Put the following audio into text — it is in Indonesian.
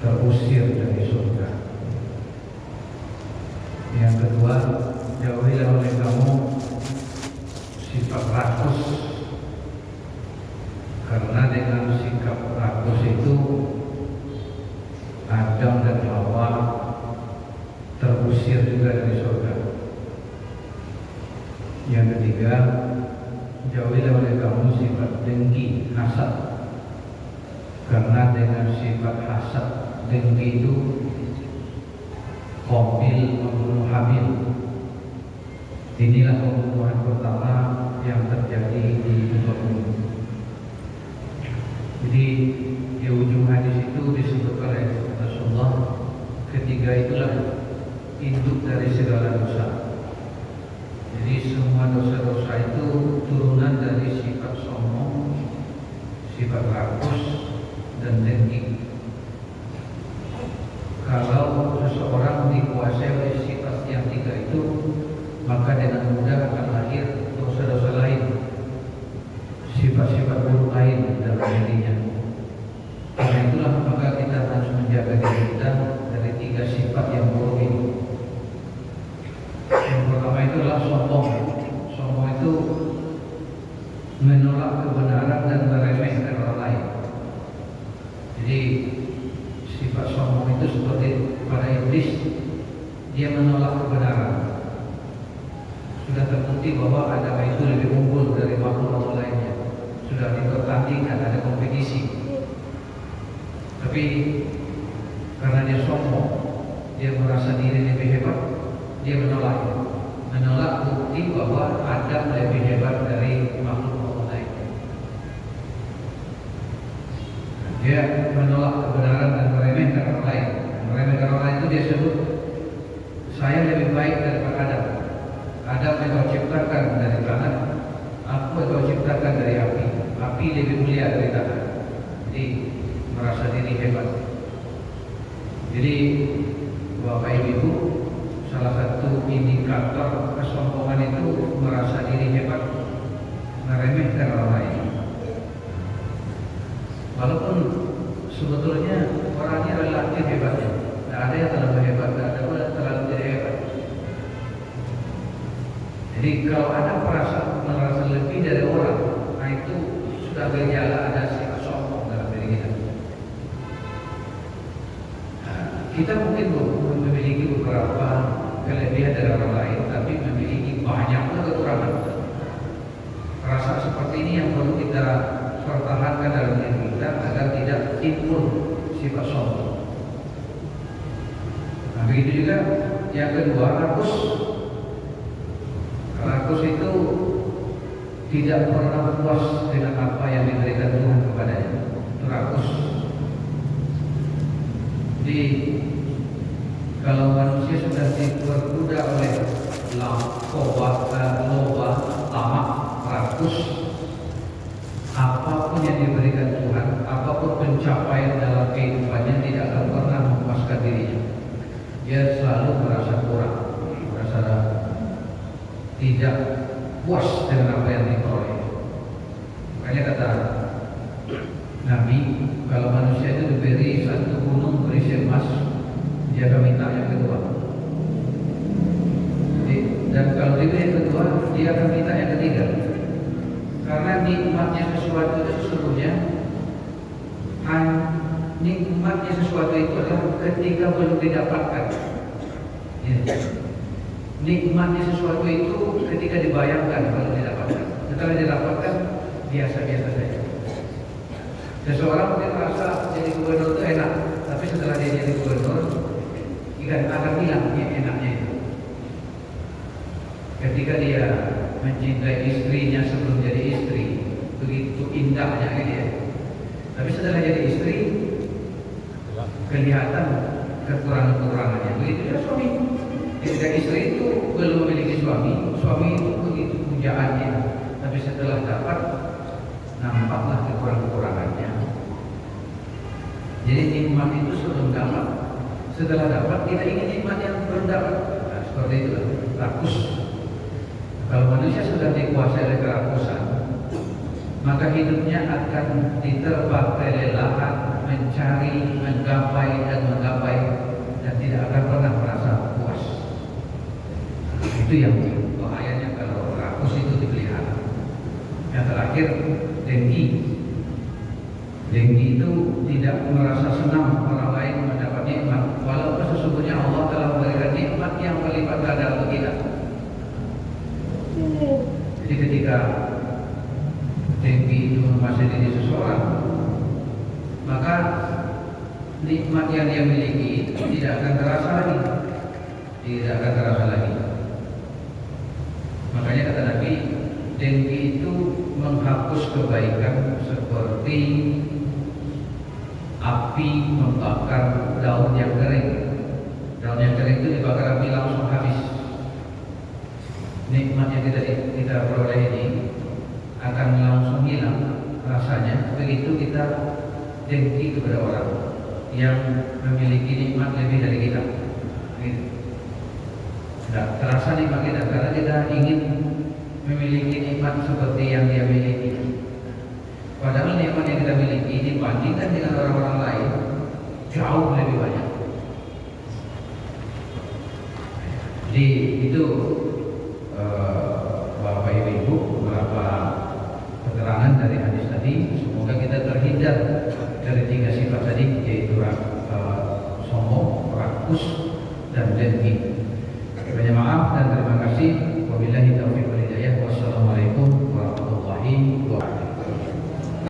terusir dari surga. Yang kedua, jauhilah oleh kamu sifat rakus, karena dengan sikap rakus itu Adam dan Hawa terusir juga dari surga. Yang ketiga, jauhilah oleh kamu sifat dengki, hasad, karena dengan sifat hasad, dengki itu Qabil membunuh Habil. Inilah pembunuhan pertama yang terjadi di muka bumi. Jadi di ujung hadis itu disebut oleh Rasulullah, ketiga itulah induk dari segala dosa. Jadi semua dosa-dosa itu turunan dari sifat sombong, sifat rakus, dan dengki. Kalau seseorang dikuasai oleh sifat yang tiga itu, maka dengan mudah akan lahir dosa-dosa lain, sifat-sifat buruk lain dalam dirinya. Karena itulah maka kita harus menjaga diri kita dari tiga sifat yang buruk ini. Yang pertama itu adalah sombong. Sombong itu menolak kebenaran dan meremehkan orang lain. Jadi sifat sombong itu seperti pada iblis, dia menolak kebenaran. Sudah terbukti bahwa Adam itu lebih unggul dari makhluk lainnya. Sudah dipertandingkan, ada kompetisi. Tapi karena dia sombong, dia merasa diri lebih hebat, dia menolak bukti bahwa Adam lebih hebat dari makhluk lainnya. Dia menolak kebenaran dan meremehkan orang lain. Meremehkan orang lain itu dia sebut, saya lebih baik daripada Adam. Adam yang kau ciptakan dari tanah, aku yang kau ciptakan dari api. Api lebih mulia dari tanah. Jadi merasa diri hebat. Jadi Bapak Ibu, salah satu indikator kesombongan itu merasa diri hebat, meremehkan orang lain. Walaupun sebetulnya orangnya relatif hebatnya, tidak ada yang terlalu hebat, tidak ada yang terlalu tidak hebat. Jadi kalau ada merasa lebih dari orang, nah itu sudah berjalan ada sifat sombong dalam diri kita. Nah, kita mungkin memiliki beberapa kelebihan dari orang lain, tapi memiliki banyak kekurangan. Rasa seperti ini yang perlu kita pertahankan dalam diri kita agar tidak timbul sifat sombong. Nah, begitu juga yang kedua, rakus. Rakus itu tidak pernah puas dengan apa yang diberikan Tuhan kepadanya. Itu rakus. Jadi kalau manusia sudah diperbudak oleh loba, tamak, rakus, apapun yang diberikan Tuhan, apapun pencapaian dalam kehidupannya tidak akan pernah memuaskan dirinya. Dia selalu merasa kurang, merasa tidak puas dengan apa yang diperoleh. Makanya kata Nabi, kalau manusia itu diberi satu gunung berisi emas, dia akan minta yang kedua. Dan kalau diberi yang kedua, dia akan minta yang ketiga. Karena nikmatnya sesuatu itu sesungguhnya, nikmatnya sesuatu itu adalah ketika belum didapatkan. Ya. Nikmatnya sesuatu itu ketika dibayangkan kalau didapatkan. Setelah didapatkan, biasa-biasa saja. Seseorang mungkin merasa jadi gubernur itu enak, tapi setelah dia jadi gubernur, akan hilang enaknya itu. Ketika dia mencintai istrinya sebelum jadi istri, begitu indahnya dia. Tapi setelah jadi istri, kelihatan kekurangan-kekurangannya. Begitu juga suami. Ketika istri itu belum memiliki suami itu begitu pujaannya. Tapi setelah dapat, nampaklah kekurangan-kekurangannya. Jadi nikmat itu sebelum dapat. Setelah dapat, kita ingin nikmat yang belum dapat. Nah, seperti itulah, rakus. Kalau manusia sudah dikuasai oleh kerakusan, maka hidupnya akan diterpa kelelahan mencari, menggapai dan Itu yang bahayanya kalau rakus itu dipelihara. Yang terakhir, dengki. Dengki itu tidak merasa senang orang lain mendapat nikmat, walaupun sesungguhnya Allah telah memberikan nikmat yang berlipat ganda untuk kita. Jadi ketika dengki itu menguasai diri seseorang, maka nikmat yang dia miliki tidak akan terasa lagi. Tidak akan terasa lagi. Makanya kata Nabi, dengki itu menghapus kebaikan seperti api membakar daun yang kering. Daun yang kering itu dibakar api langsung habis. Nikmat yang kita peroleh ini akan langsung hilang rasanya begitu kita dengki kepada orang yang memiliki nikmat lebih dari kita. Tidak terasa nikmat kita karena kita ingin memiliki nikmat seperti yang dia miliki. Padahal nikmat yang kita miliki dibandingkan dengan orang-orang lain jauh lebih banyak. Jadi itu Bapak Ibu beberapa keterangan dari hadis tadi. Semoga kita terhindar dari 3 sifat tadi, yaitu sombong, rakus, dan dengki.